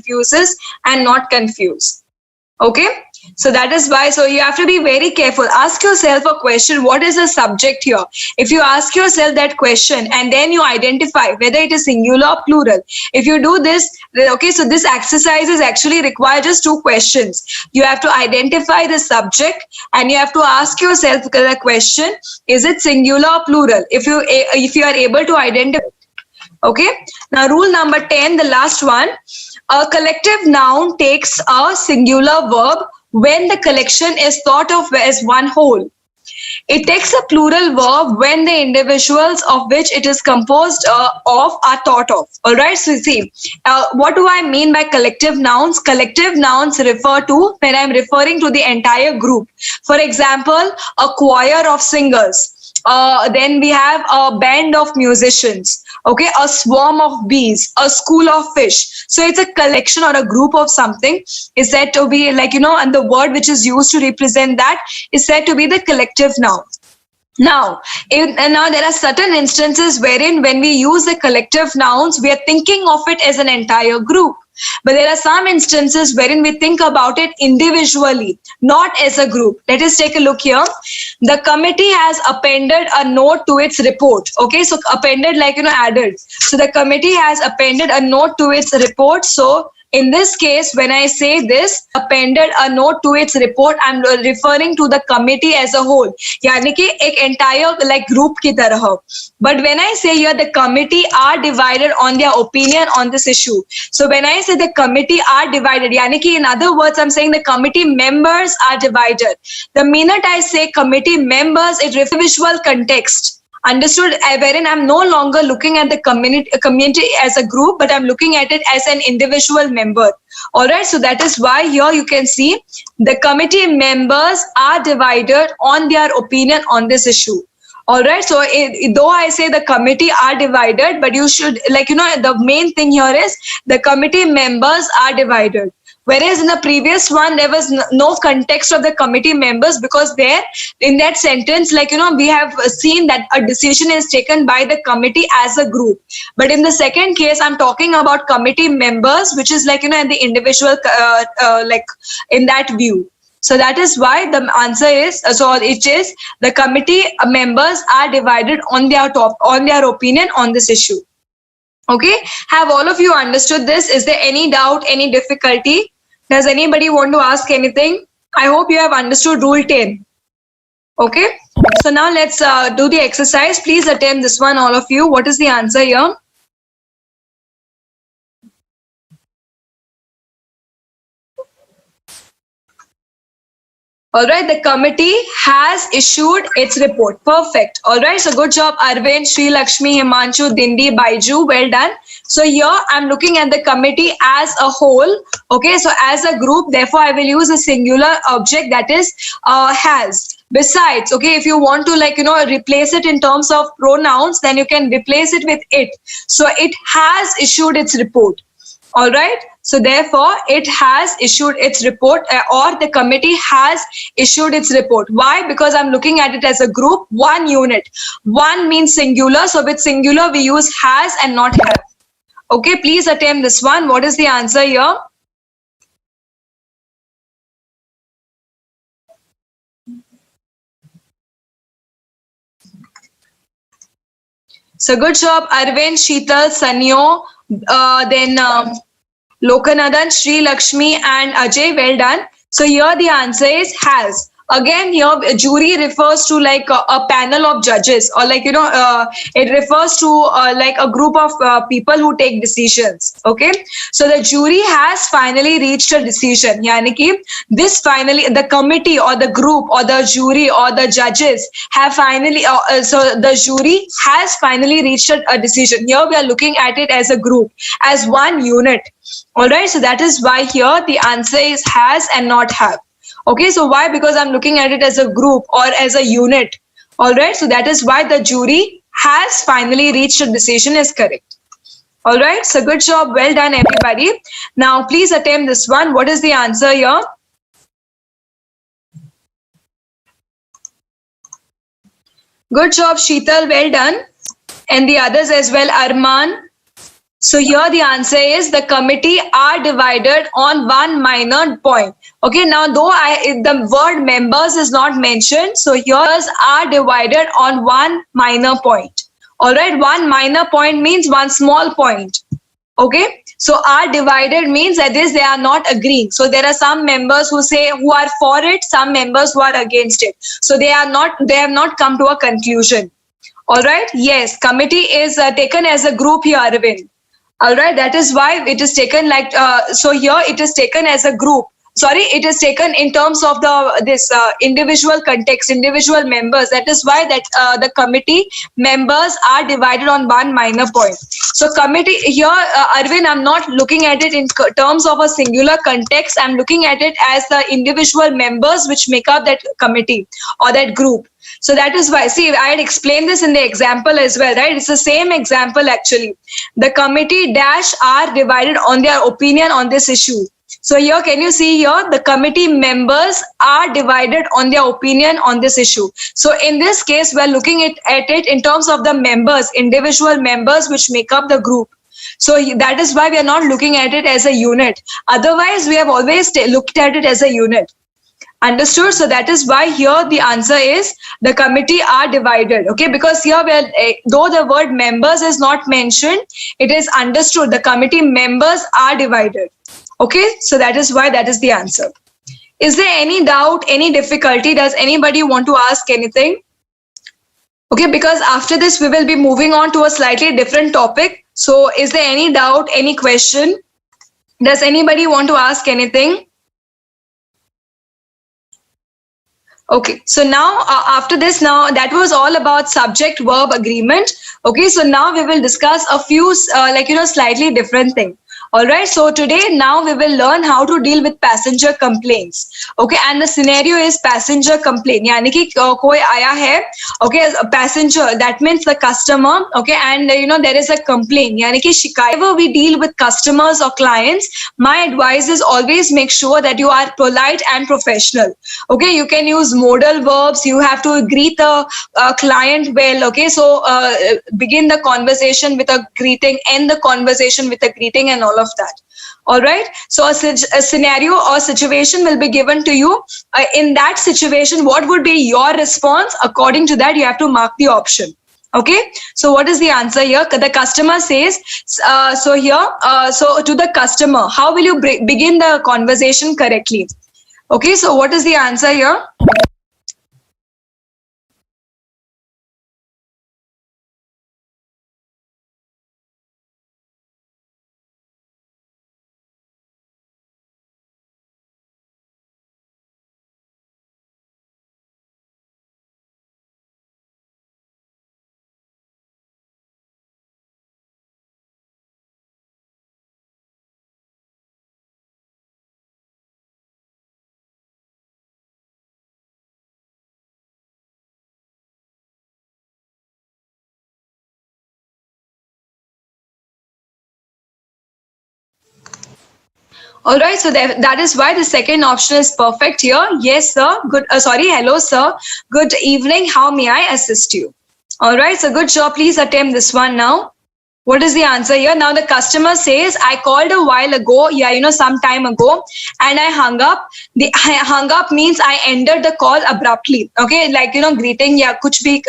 confuses and not confuse. Okay, so that is why, so you have to be very careful. Ask yourself a question, what is the subject here? If you ask yourself that question and then you identify whether it is singular or plural, if you do this, okay, so this exercise is actually require just two questions. You have to identify the subject and you have to ask yourself the question, is it singular or plural? If you are able to identify. Okay, now rule number 10, the last one. A collective noun takes a singular verb when the collection is thought of as one whole. It takes a plural verb when the individuals of which it is composed of are thought of. All right, so see, what do I mean by collective nouns? Collective nouns refer to when I'm referring to the entire group. For example, a choir of singers. Then we have a band of musicians, okay, a swarm of bees, a school of fish. So it's a collection or a group of something is said to be like, and the word which is used to represent that is said to be the collective noun. Now there are certain instances wherein when we use the collective nouns, we are thinking of it as an entire group. But there are some instances wherein we think about it individually, not as a group. Let us take a look here. The committee has appended a note to its report. Okay, so appended like, added. So the committee has appended a note to its report. So in this case, when I say this, appended a note to its report, I'm referring to the committee as a whole. यानी कि एक entire like group की तरह. But when I say here the committee are divided on their opinion on this issue. So when I say the committee are divided, यानी कि in other words, I'm saying the committee members are divided. The minute I say committee members, it refers to visual context. Understood? Wherein I'm no longer looking at the community as a group, but I'm looking at it as an individual member. All right. So that is why here you can see the committee members are divided on their opinion on this issue. All right. So though I say the committee are divided, but you should the main thing here is the committee members are divided. Whereas in the previous one, there was no context of the committee members because there in that sentence, we have seen that a decision is taken by the committee as a group. But in the second case, I'm talking about committee members, which is in the individual, in that view. So that is why the answer is, it is the committee members are divided on their opinion on this issue. Okay. Have all of you understood this? Is there any doubt, any difficulty? Does anybody want to ask anything? I hope you have understood rule 10. Okay. So now let's do the exercise. Please attempt this one, all of you. What is the answer here? All right, the committee has issued its report. Perfect. All right, so good job, Arvind, Sri Lakshmi, Himanshu, Dindi, Baiju. Well done. So here I'm looking at the committee as a whole. Okay, so as a group, therefore I will use a singular object that is has. Besides, okay, if you want to replace it in terms of pronouns, then you can replace it with it. So it has issued its report. All right. So therefore, it has issued its report or the committee has issued its report. Why? Because I'm looking at it as a group, one unit. One means singular. So with singular, we use has and not have. Okay, please attempt this one. What is the answer here? So good job, Arvind, Sheetal, Sanyo, then Lokanadan, Sri Lakshmi and Ajay. Well done. So here the answer is has. Again, here jury refers to a panel of judges or it refers to a group of people who take decisions. Okay. So the jury has finally reached a decision. Yani ki this finally, the committee or the group or the jury or the judges have finally, so the jury has finally reached a decision. Here we are looking at it as a group, as one unit. All right. So that is why here the answer is has and not have. Okay, so why? Because I'm looking at it as a group or as a unit. All right, so that is why the jury has finally reached a decision is correct. All right, so good job. Well done, everybody. Now, please attempt this one. What is the answer here? Good job, Sheetal. Well done. And the others as well, Arman, So here the answer is the committee are divided on one minor point. Okay, now though the word members is not mentioned, so here's are divided on one minor point. All right, one minor point means one small point. Okay, so are divided means that is they are not agreeing. So there are some members who say who are for it, some members who are against it. So they have not come to a conclusion. All right, yes, committee is taken as a group here, Arvind. All right, that is why it is taken like so here it is taken as a group. Sorry, it is taken in terms of this individual context, individual members. That is why that the committee members are divided on one minor point. So committee here, Arvind, I'm not looking at it in terms of a singular context. I'm looking at it as the individual members which make up that committee or that group. So that is why, see, I had explained this in the example as well, right? It's the same example actually. The committee dash are divided on their opinion on this issue. So here, can you see here, the committee members are divided on their opinion on this issue. So in this case, we're looking at it in terms of the members, individual members which make up the group. So that is why we are not looking at it as a unit. Otherwise, we have always looked at it as a unit. Understood? So that is why here the answer is the committee are divided. Okay, because here though the word members is not mentioned, it is understood the committee members are divided. Okay, so that is why that is the answer. Is there any doubt, any difficulty? Does anybody want to ask anything? Okay, because after this we will be moving on to a slightly different topic. So is there any doubt, any question? Does anybody want to ask anything? Okay, so now after this, now that was all about subject verb agreement. Okay, so now we will discuss a few slightly different thing. All right, so today now we will learn how to deal with passenger complaints. Okay, and the scenario is passenger complaint. यानी कि कोई आया है, okay, a passenger, that means the customer, okay, and there is a complaint. यानी कि शिकायत. Whenever we deal with customers or clients, my advice is always make sure that you are polite and professional. Okay, you can use modal verbs. You have to greet the client well. Okay, so begin the conversation with a greeting, end the conversation with a greeting, and all of that. All right, so a scenario or situation will be given to you. In that situation, what would be your response? According to that, you have to mark the option. Okay, so what is the answer here? The customer says, so to the customer, how will you begin the conversation correctly? Okay, so what is the answer here? All right, so that is why the second option is perfect here. Yes, sir. Good. Hello, sir. Good evening. How may I assist you? All right, so good job. Please attempt this one now. What is the answer here? Now the customer says, I called a while ago, some time ago, and I hung up. The hung up means I ended the call abruptly. Okay, like, greeting, yeah, kuch bhi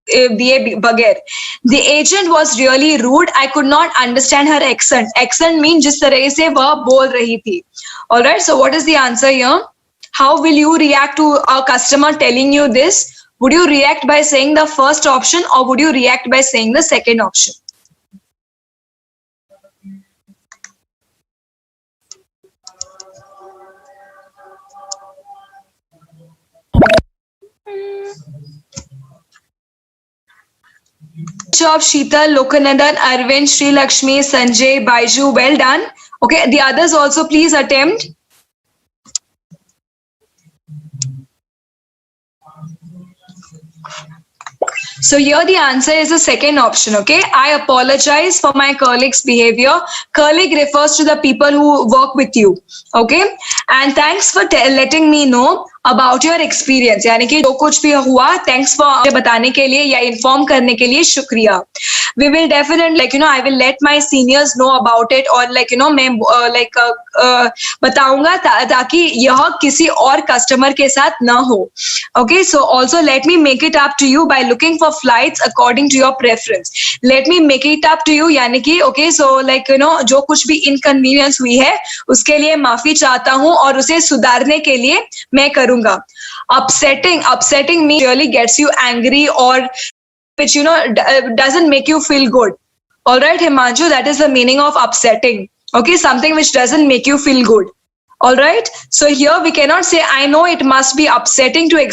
diye bagair. The agent was really rude. I could not understand her accent. Accent means जिस तरह से वह बोल रही थी. All right, so what is the answer here? How will you react to a customer telling you this? Would you react by saying the first option, or would you react by saying the second option? Good job, Sheetal, Lokanandan, Arvind, Sri Lakshmi, Sanjay, Baiju. Well done. Okay, the others also please attempt. So here the answer is the second option. Okay, I apologize for my colleague's behavior. Colleague refers to the people who work with you. Okay, and thanks for letting me know. About your experience, यानी कि जो कुछ भी हुआ, thanks for बताने के लिए या इन्फॉर्म करने के लिए शुक्रिया. We will definitely, I will let my seniors know about it, और मैं बताऊंगा ताकि यह किसी और कस्टमर के साथ ना हो. Okay, so also let me make it up to you by looking for flights according to your preference. Let me make it up to you, यानी कि okay, so जो कुछ भी inconvenience हुई है उसके लिए माफी चाहता हूँ और उसे सुधारने के लिए मैं करूंगा. Upsetting me really gets you angry, or which doesn't make you feel good. All right, Himanshu, that is the meaning of upsetting. Okay, something which doesn't make you feel good. All right, so here we cannot say I know it must be upsetting to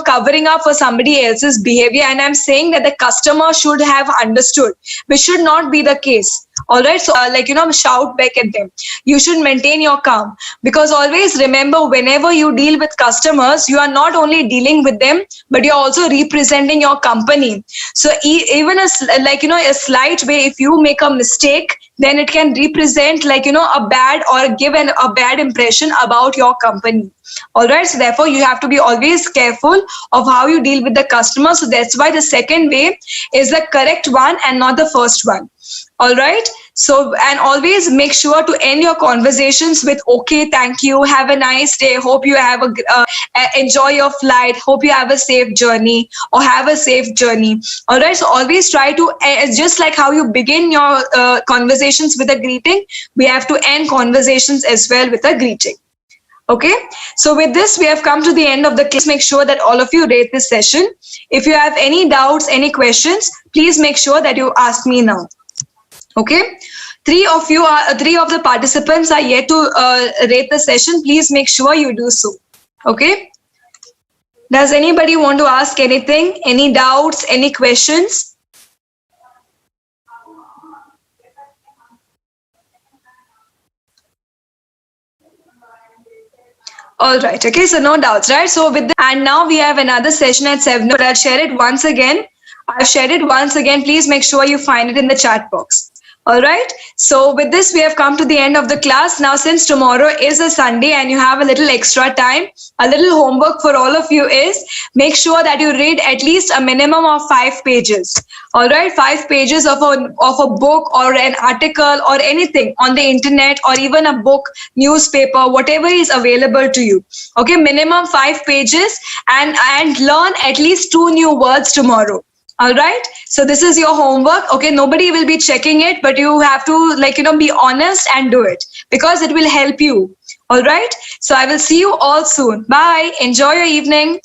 covering up for somebody else's behavior, and I'm saying that the customer should have understood, which should not be the case. All right, so shout back at them. You should maintain your calm, because always remember, whenever you deal with customers, you are not only dealing with them, but you're also representing your company. So even a slight way, if you make a mistake, then it can represent a bad, or give a bad impression about your company. All right, so therefore you have to be always careful of how you deal with the customer. So that's why the second way is the correct one and not the first one. All right, so and always make sure to end your conversations with okay, thank you, have a nice day, hope you have enjoy your flight, hope you have a safe journey, or have a safe journey. All right, so always try to just like how you begin your conversations with a greeting, we have to end conversations as well with a greeting. Okay, so with this we have come to the end of the class. Make sure that all of you rate this session. If you have any doubts, any questions, please make sure that you ask me now. Okay, three of the participants are yet to rate the session. Please make sure you do so. Okay, does anybody want to ask anything, any doubts, any questions? All right, okay, so no doubts, right? So with that, and now we have another session at 7, but I'll share it once again. I've shared it once again. Please make sure you find it in the chat box. All right, so with this we have come to the end of the class. Now, since tomorrow is a Sunday and you have a little extra time, a little homework for all of you is make sure that you read at least a minimum of 5 pages. All right, 5 pages of a book or an article or anything on the internet, or even a book, newspaper, whatever is available to you. Okay, minimum 5 pages, and learn at least 2 new words tomorrow. All right, so this is your homework. Okay, nobody will be checking it, but you have to be honest and do it, because it will help you. All right, so I will see you all soon. Bye, enjoy your evening.